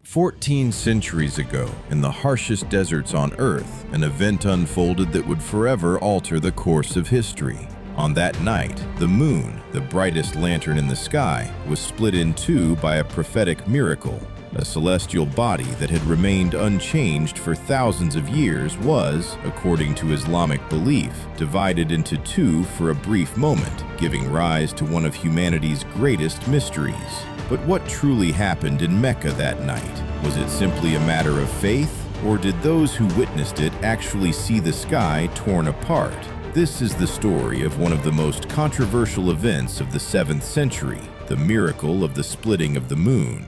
14 centuries ago, in the harshest deserts on Earth, an event unfolded that would forever alter the course of history. On that night, the moon, the brightest lantern in the sky, was split in two by a prophetic miracle. A celestial body that had remained unchanged for thousands of years was, according to Islamic belief, divided into two for a brief moment, giving rise to one of humanity's greatest mysteries. But what truly happened in Mecca that night? Was it simply a matter of faith, or did those who witnessed it actually see the sky torn apart? This is the story of one of the most controversial events of the 7th century, the miracle of the splitting of the moon.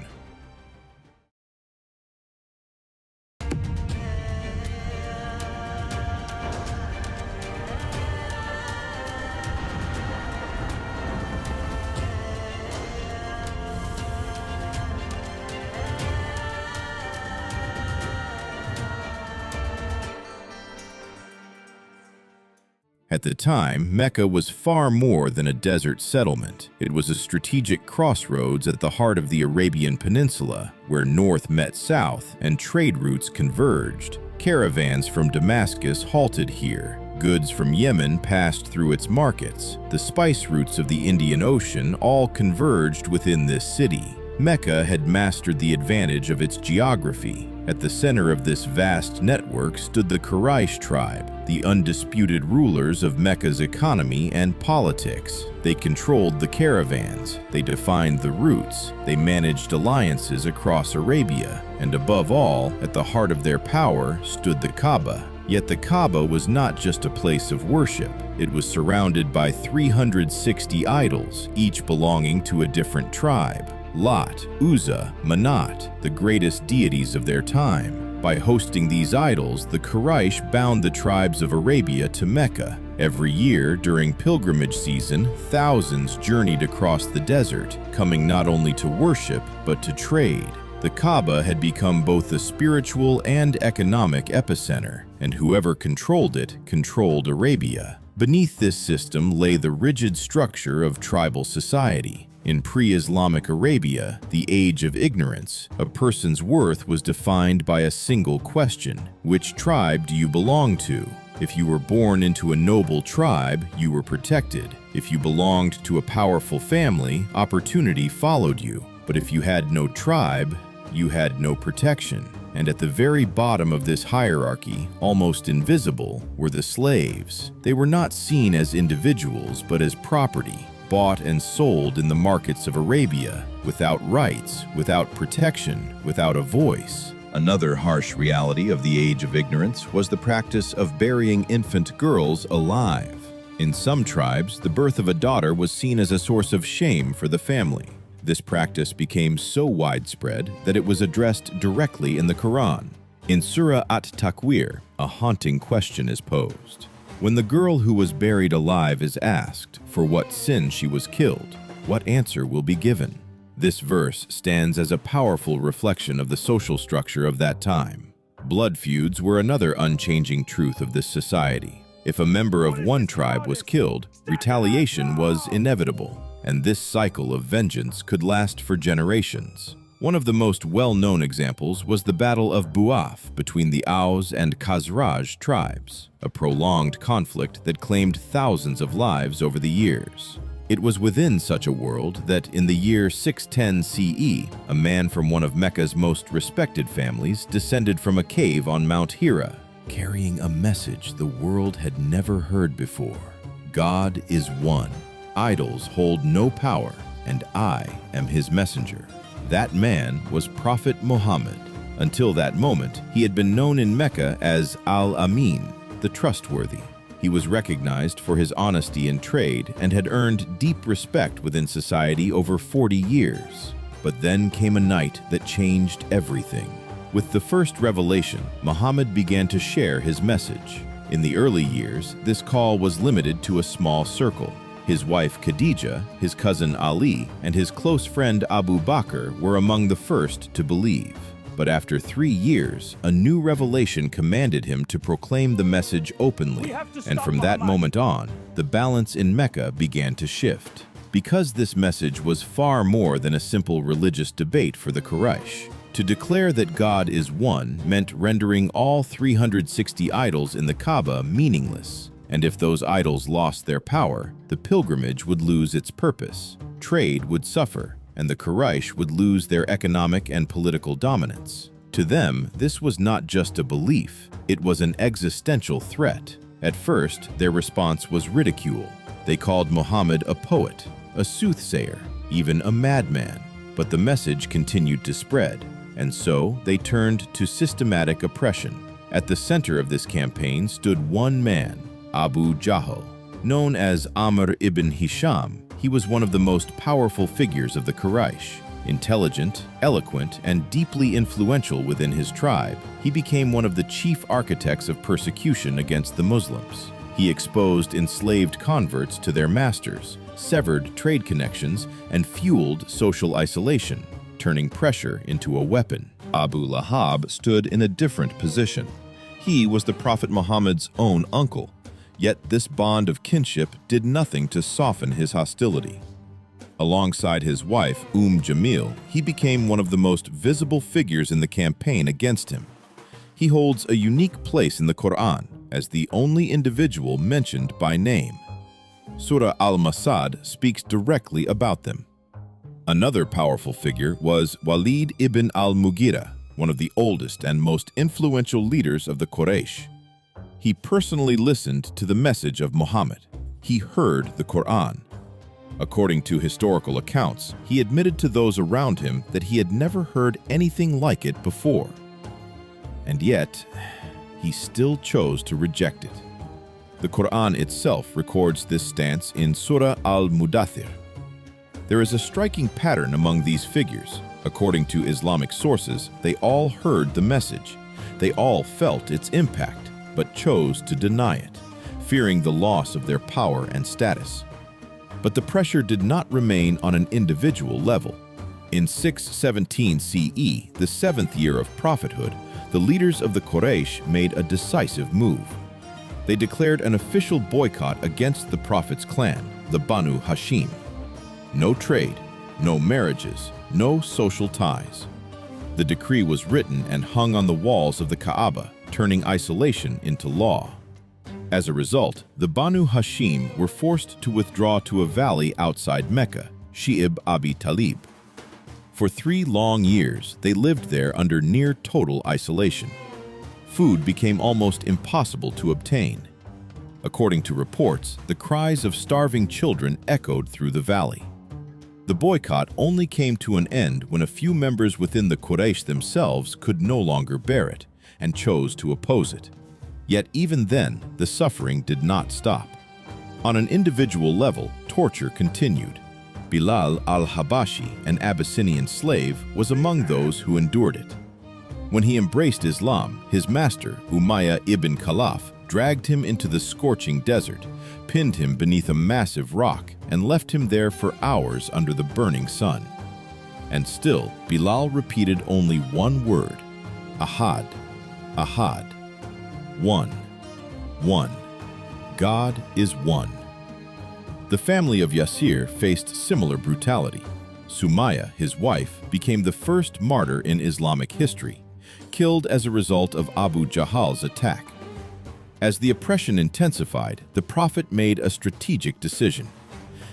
At the time, Mecca was far more than a desert settlement. It was a strategic crossroads at the heart of the Arabian Peninsula, where north met south and trade routes converged. Caravans from Damascus halted here. Goods from Yemen passed through its markets. The spice routes of the Indian Ocean all converged within this city. Mecca had mastered the advantage of its geography. At the center of this vast network stood the Quraysh tribe, the undisputed rulers of Mecca's economy and politics. They controlled the caravans, they defined the routes, they managed alliances across Arabia, and above all, at the heart of their power stood the Kaaba. Yet the Kaaba was not just a place of worship. It was surrounded by 360 idols, each belonging to a different tribe. Lat, Uzza, Manat, the greatest deities of their time. By hosting these idols, the Quraysh bound the tribes of Arabia to Mecca. Every year, during pilgrimage season, thousands journeyed across the desert, coming not only to worship, but to trade. The Kaaba had become both a spiritual and economic epicenter, and whoever controlled it controlled Arabia. Beneath this system lay the rigid structure of tribal society. In pre-Islamic Arabia, the age of ignorance, a person's worth was defined by a single question: which tribe do you belong to? If you were born into a noble tribe, you were protected. If you belonged to a powerful family, opportunity followed you. But if you had no tribe, you had no protection. And at the very bottom of this hierarchy, almost invisible, were the slaves. They were not seen as individuals, but as property, bought and sold in the markets of Arabia, without rights, without protection, without a voice. Another harsh reality of the age of ignorance was the practice of burying infant girls alive. In some tribes, the birth of a daughter was seen as a source of shame for the family. This practice became so widespread that it was addressed directly in the Quran. In Surah At-Takwir, a haunting question is posed. When the girl who was buried alive is asked for what sin she was killed, what answer will be given? This verse stands as a powerful reflection of the social structure of that time. Blood feuds were another unchanging truth of this society. If a member of one tribe was killed, retaliation was inevitable, and this cycle of vengeance could last for generations. One of the most well-known examples was the Battle of Bu'af between the Aus and Khazraj tribes, a prolonged conflict that claimed thousands of lives over the years. It was within such a world that in the year 610 CE, a man from one of Mecca's most respected families descended from a cave on Mount Hira, carrying a message the world had never heard before. God is one. Idols hold no power, and I am his messenger. That man was Prophet Muhammad. Until that moment, he had been known in Mecca as Al-Amin, the trustworthy. He was recognized for his honesty in trade and had earned deep respect within society over 40 years. But then came a night that changed everything. With the first revelation, Muhammad began to share his message. In the early years, this call was limited to a small circle. His wife Khadija, his cousin Ali, and his close friend Abu Bakr were among the first to believe. But after 3 years, a new revelation commanded him to proclaim the message openly, and from that moment on, the balance in Mecca began to shift. Because this message was far more than a simple religious debate for the Quraysh. To declare that God is one meant rendering all 360 idols in the Kaaba meaningless, and if those idols lost their power, the pilgrimage would lose its purpose, trade would suffer, and the Quraysh would lose their economic and political dominance. To them, this was not just a belief, it was an existential threat. At first, their response was ridicule. They called Muhammad a poet, a soothsayer, even a madman. But the message continued to spread, and so they turned to systematic oppression. At the center of this campaign stood one man, Abu Jahl. Known as Amr ibn Hisham, he was one of the most powerful figures of the Quraysh. Intelligent, eloquent, and deeply influential within his tribe, he became one of the chief architects of persecution against the Muslims. He exposed enslaved converts to their masters, severed trade connections, and fueled social isolation, turning pressure into a weapon. Abu Lahab stood in a different position. He was the Prophet Muhammad's own uncle, yet this bond of kinship did nothing to soften his hostility. Alongside his wife, Jamil, he became one of the most visible figures in the campaign against him. He holds a unique place in the Quran as the only individual mentioned by name. Surah Al-Masad speaks directly about them. Another powerful figure was Walid ibn al-Mughira, one of the oldest and most influential leaders of the Quraysh. He personally listened to the message of Muhammad. He heard the Quran. According to historical accounts, he admitted to those around him that he had never heard anything like it before. And yet, he still chose to reject it. The Quran itself records this stance in Surah Al-Mudathir. There is a striking pattern among these figures. According to Islamic sources, they all heard the message. They all felt its impact, but chose to deny it, fearing the loss of their power and status. But the pressure did not remain on an individual level. In 617 CE, the 7th year of prophethood, the leaders of the Quraysh made a decisive move. They declared an official boycott against the Prophet's clan, the Banu Hashim. No trade, no marriages, no social ties. The decree was written and hung on the walls of the Kaaba, turning isolation into law. As a result, the Banu Hashim were forced to withdraw to a valley outside Mecca, Shi'ib Abi Talib. For 3 long years, they lived there under near total isolation. Food became almost impossible to obtain. According to reports, the cries of starving children echoed through the valley. The boycott only came to an end when a few members within the Quraysh themselves could no longer bear it and chose to oppose it. Yet even then, the suffering did not stop. On an individual level, torture continued. Bilal al-Habashi, an Abyssinian slave, was among those who endured it. When he embraced Islam, his master, Umayyah ibn Khalaf, dragged him into the scorching desert, pinned him beneath a massive rock, and left him there for hours under the burning sun. And still, Bilal repeated only one word, Ahad, Ahad. One. God is one. The family of Yasir faced similar brutality. Sumayya, his wife, became the first martyr in Islamic history, killed as a result of Abu Jahl's attack. As the oppression intensified, the Prophet made a strategic decision.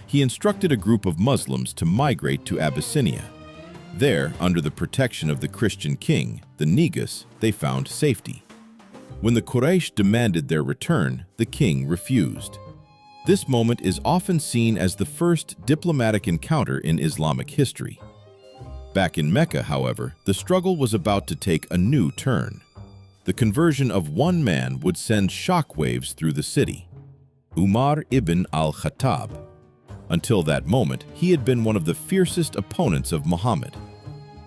He instructed a group of Muslims to migrate to Abyssinia. There, under the protection of the Christian king, the Negus, they found safety. When the Quraysh demanded their return, the king refused. This moment is often seen as the first diplomatic encounter in Islamic history. Back in Mecca, however, the struggle was about to take a new turn. The conversion of one man would send shockwaves through the city. Umar ibn al-Khattab. Until that moment, he had been one of the fiercest opponents of Muhammad.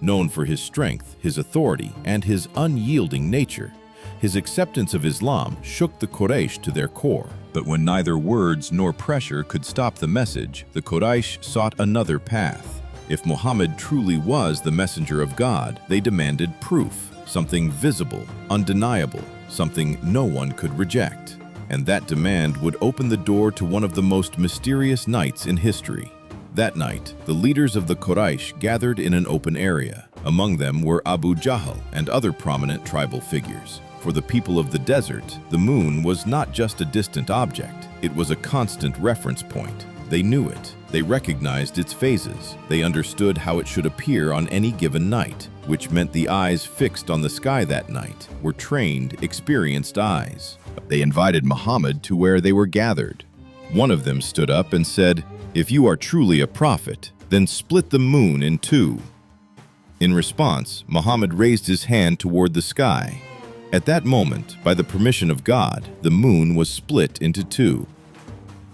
Known for his strength, his authority, and his unyielding nature, his acceptance of Islam shook the Quraysh to their core. But when neither words nor pressure could stop the message, the Quraysh sought another path. If Muhammad truly was the messenger of God, they demanded proof, something visible, undeniable, something no one could reject. And that demand would open the door to one of the most mysterious nights in history. That night, the leaders of the Quraysh gathered in an open area. Among them were Abu Jahl and other prominent tribal figures. For the people of the desert, the moon was not just a distant object, it was a constant reference point. They knew it. They recognized its phases. They understood how it should appear on any given night, which meant the eyes fixed on the sky that night were trained, experienced eyes. They invited Muhammad to where they were gathered. One of them stood up and said, "If you are truly a prophet, then split the moon in two." In response, Muhammad raised his hand toward the sky. At that moment, by the permission of God, the moon was split into two.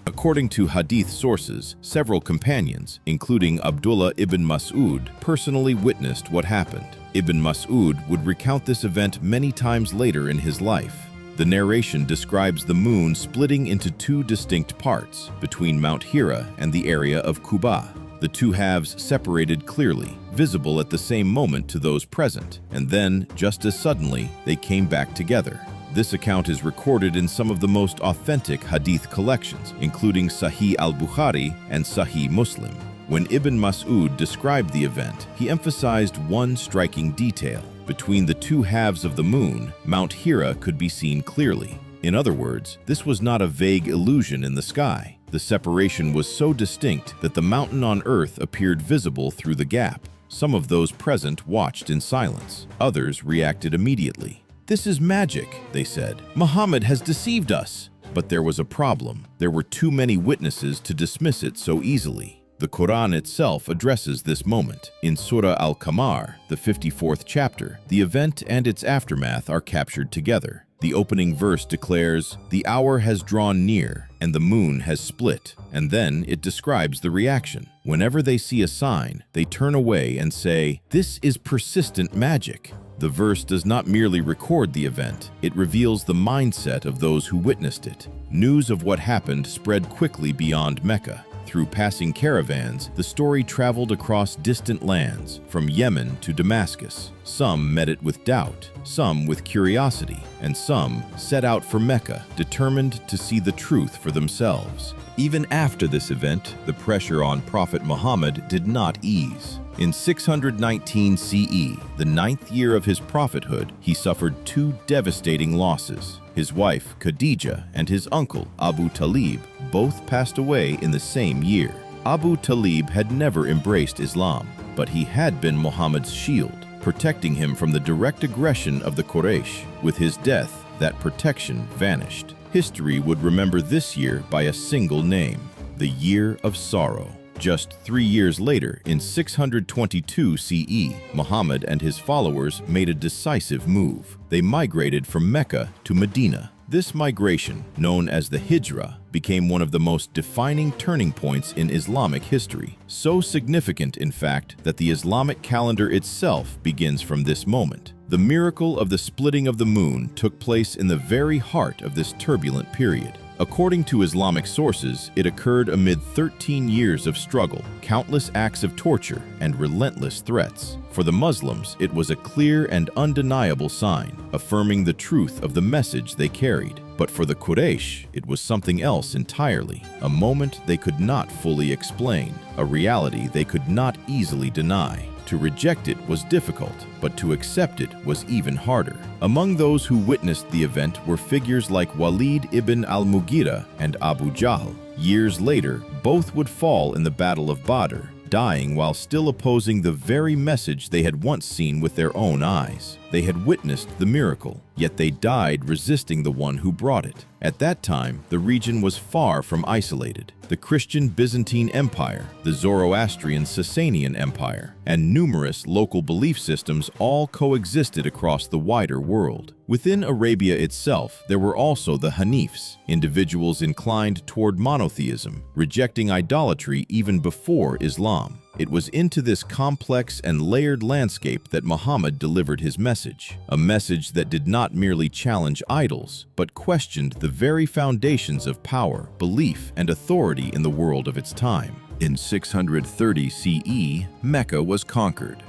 According to hadith sources, several companions, including Abdullah ibn Mas'ud, personally witnessed what happened. Ibn Mas'ud would recount this event many times later in his life. The narration describes the moon splitting into two distinct parts, between Mount Hira and the area of Quba. The two halves separated clearly, visible at the same moment to those present, and then, just as suddenly, they came back together. This account is recorded in some of the most authentic hadith collections, including Sahih al-Bukhari and Sahih Muslim. When Ibn Mas'ud described the event, he emphasized one striking detail. Between the two halves of the moon, Mount Hira could be seen clearly. In other words, this was not a vague illusion in the sky. The separation was so distinct that the mountain on earth appeared visible through the gap. Some of those present watched in silence. Others reacted immediately. "This is magic," they said. "Muhammad has deceived us." But there was a problem. There were too many witnesses to dismiss it so easily. The Quran itself addresses this moment. In Surah Al-Qamar, the 54th chapter, the event and its aftermath are captured together. The opening verse declares, "The hour has drawn near, and the moon has split," and then it describes the reaction. Whenever they see a sign, they turn away and say, "This is persistent magic." The verse does not merely record the event, it reveals the mindset of those who witnessed it. News of what happened spread quickly beyond Mecca. Through passing caravans, the story traveled across distant lands, from Yemen to Damascus. Some met it with doubt, some with curiosity, and some set out for Mecca, determined to see the truth for themselves. Even after this event, the pressure on Prophet Muhammad did not ease. In 619 CE, the 9th year of his prophethood, he suffered two devastating losses. His wife, Khadija, and his uncle, Abu Talib, both passed away in the same year. Abu Talib had never embraced Islam, but he had been Muhammad's shield, protecting him from the direct aggression of the Quraysh. With his death, that protection vanished. History would remember this year by a single name, the Year of Sorrow. Just 3 years later, in 622 CE, Muhammad and his followers made a decisive move. They migrated from Mecca to Medina. This migration, known as the Hijra, became one of the most defining turning points in Islamic history. So significant, in fact, that the Islamic calendar itself begins from this moment. The miracle of the splitting of the moon took place in the very heart of this turbulent period. According to Islamic sources, it occurred amid 13 years of struggle, countless acts of torture, and relentless threats. For the Muslims, it was a clear and undeniable sign, affirming the truth of the message they carried. But for the Quraysh, it was something else entirely, a moment they could not fully explain, a reality they could not easily deny. To reject it was difficult, but to accept it was even harder. Among those who witnessed the event were figures like Walid ibn al-Mughira and Abu Jahl. Years later, both would fall in the Battle of Badr, dying while still opposing the very message they had once seen with their own eyes. They had witnessed the miracle, yet they died resisting the one who brought it. At that time, the region was far from isolated. The Christian Byzantine Empire, the Zoroastrian Sasanian Empire, and numerous local belief systems all coexisted across the wider world. Within Arabia itself, there were also the Hanifs, individuals inclined toward monotheism, rejecting idolatry even before Islam. It was into this complex and layered landscape that Muhammad delivered his message, a message that did not merely challenge idols, but questioned the very foundations of power, belief, and authority in the world of its time. In 630 CE, Mecca was conquered.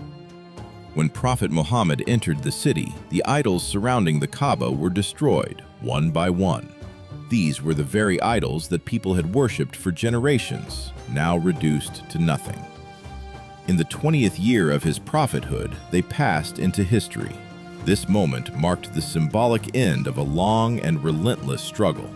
When Prophet Muhammad entered the city, the idols surrounding the Kaaba were destroyed, one by one. These were the very idols that people had worshipped for generations, now reduced to nothing. In the 20th year of his prophethood, they passed into history. This moment marked the symbolic end of a long and relentless struggle.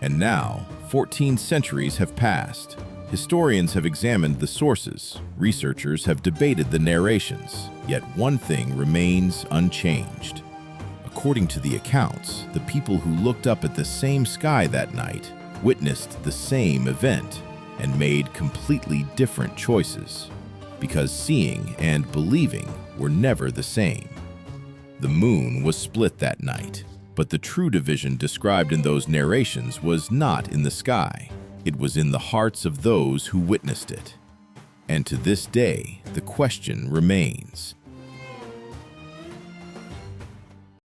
And now, 14 centuries have passed. Historians have examined the sources, researchers have debated the narrations, yet one thing remains unchanged. According to the accounts, the people who looked up at the same sky that night witnessed the same event and made completely different choices, because seeing and believing were never the same. The moon was split that night, but the true division described in those narrations was not in the sky. It was in the hearts of those who witnessed it. And to this day, the question remains,